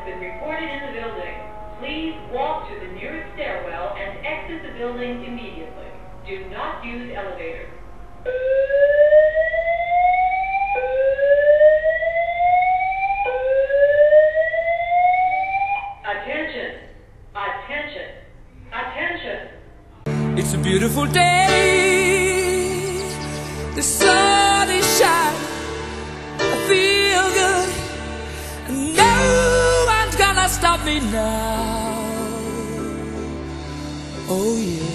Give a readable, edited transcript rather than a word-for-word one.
has been reported in the building. Please walk to the nearest stairwell and exit the building immediately. Do not use elevators. Attention! Attention! Attention! It's a beautiful day. The sun is shining. I feel good. And no one's gonna stop me now. Oh yeah.